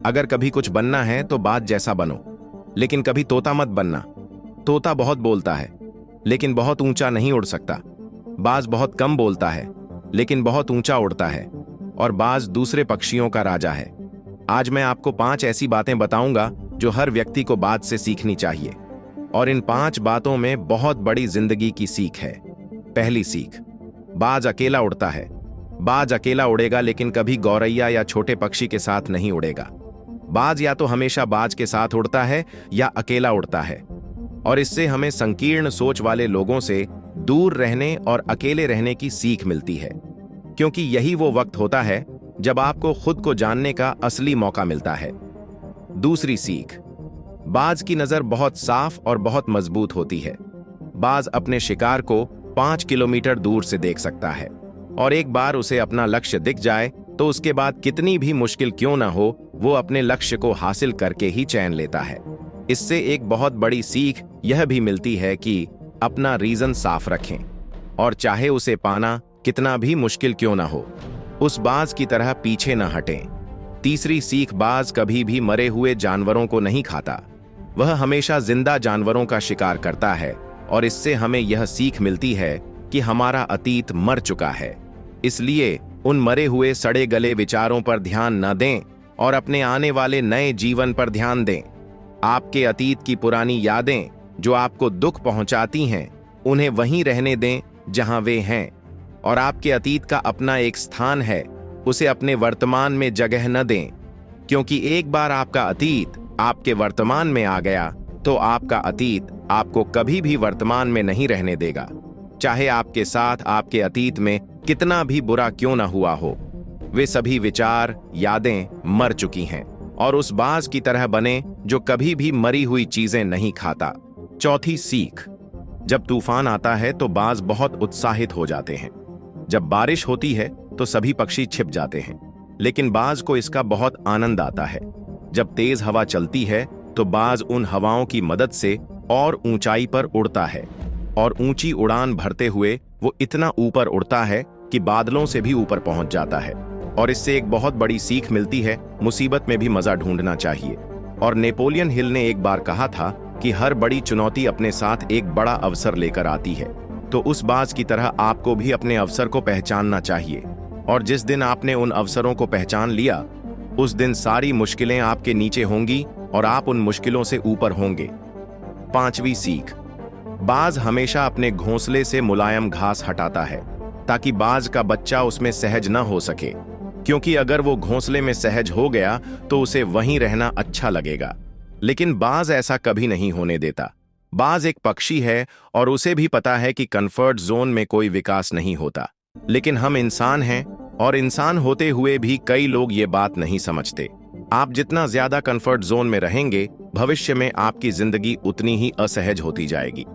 अगर कभी कुछ बनना है तो बाज जैसा बनो, लेकिन कभी तोता मत बनना। तोता बहुत बोलता है, लेकिन बहुत ऊंचा नहीं उड़ सकता। बाज बहुत कम बोलता है, लेकिन बहुत ऊंचा उड़ता है। और बाज दूसरे पक्षियों का राजा है। आज मैं आपको 5 ऐसी बातें बताऊंगा जो हर व्यक्ति को बाज से सीखनी चाहिए। और इन 5 बातों में बहुत बड़ी जिंदगी की सीख है। पहली सीख, बाज अकेला उड़ता है। बाज अकेला उड़ेगा, लेकिन कभी गौरैया या छोटे पक्षी के साथ नहीं उड़ेगा। बाज या तो हमेशा बाज के साथ उड़ता है या अकेला उड़ता है। और इससे हमें संकीर्ण सोच वाले लोगों से दूर रहने और अकेले रहने की सीख मिलती है, क्योंकि यही वो वक्त होता है जब आपको खुद को जानने का असली मौका मिलता है। दूसरी सीख, बाज की नजर बहुत साफ और बहुत मजबूत होती है। बाज अपने शिकार को 5 किलोमीटर दूर से देख सकता है, और एक बार उसे अपना लक्ष्य दिख जाए तो उसके बाद कितनी भी मुश्किल क्यों ना हो, वो अपने लक्ष्य को हासिल करके ही चैन लेता है। इससे एक बहुत बड़ी सीख यह भी मिलती है कि अपना रीजन साफ रखें, और चाहे उसे पाना कितना भी मुश्किल क्यों ना हो, उस बाज की तरह पीछे न हटें। तीसरी सीख, बाज कभी भी मरे हुए जानवरों को नहीं खाता। वह हमेशा जिंदा जानवरों का शिकार करता है, और इससे हमें यह सीख मिलती है कि हमारा अतीत मर चुका है। इसलिए उन मरे हुए सड़े गले विचारों पर ध्यान न दें और अपने आने वाले नए जीवन पर ध्यान दें। आपके अतीत की पुरानी यादें जो आपको दुख पहुंचाती हैं, उन्हें वहीं रहने दें जहां वे हैं। और आपके अतीत का अपना एक स्थान है, उसे अपने वर्तमान में जगह न दें, क्योंकि एक बार आपका अतीत आपके वर्तमान में आ गया तो आपका अतीत आपको कभी भी वर्तमान में नहीं रहने देगा। चाहे आपके साथ आपके अतीत में कितना भी बुरा क्यों ना हुआ हो, वे सभी विचार, यादें मर चुकी हैं। और उस बाज की तरह बने जो कभी भी मरी हुई चीजें नहीं खाता। चौथी सीख, जब तूफान आता है तो बाज बहुत उत्साहित हो जाते हैं। जब बारिश होती है तो सभी पक्षी छिप जाते हैं, लेकिन बाज को इसका बहुत आनंद आता है। जब तेज हवा चलती है तो बाज उन हवाओं की मदद से और ऊंचाई पर उड़ता है, और ऊंची उड़ान भरते हुए वो इतना ऊपर उड़ता है कि बादलों से भी ऊपर पहुंच जाता है। और इससे एक बहुत बड़ी सीख मिलती है, मुसीबत में भी मजा ढूंढना चाहिए। और नेपोलियन हिल ने एक बार कहा था कि हर बड़ी चुनौती अपने साथ एक बड़ा अवसर लेकर आती है। तो उस बाज की तरह आपको भी अपने अवसर को पहचानना चाहिए, और जिस दिन आपने उन अवसरों को पहचान लिया, उस दिन सारी मुश्किलें आपके नीचे होंगी और आप उन मुश्किलों से ऊपर होंगे। पांचवी सीख, बाज हमेशा अपने घोंसले से मुलायम घास हटाता है ताकि बाज का बच्चा उसमें सहज न हो सके, क्योंकि अगर वो घोंसले में सहज हो गया तो उसे वहीं रहना अच्छा लगेगा। लेकिन बाज ऐसा कभी नहीं होने देता। बाज एक पक्षी है और उसे भी पता है कि कंफर्ट जोन में कोई विकास नहीं होता। लेकिन हम इंसान हैं, और इंसान होते हुए भी कई लोग ये बात नहीं समझते। आप जितना ज्यादा कंफर्ट जोन में रहेंगे, भविष्य में आपकी जिंदगी उतनी ही असहज होती जाएगी।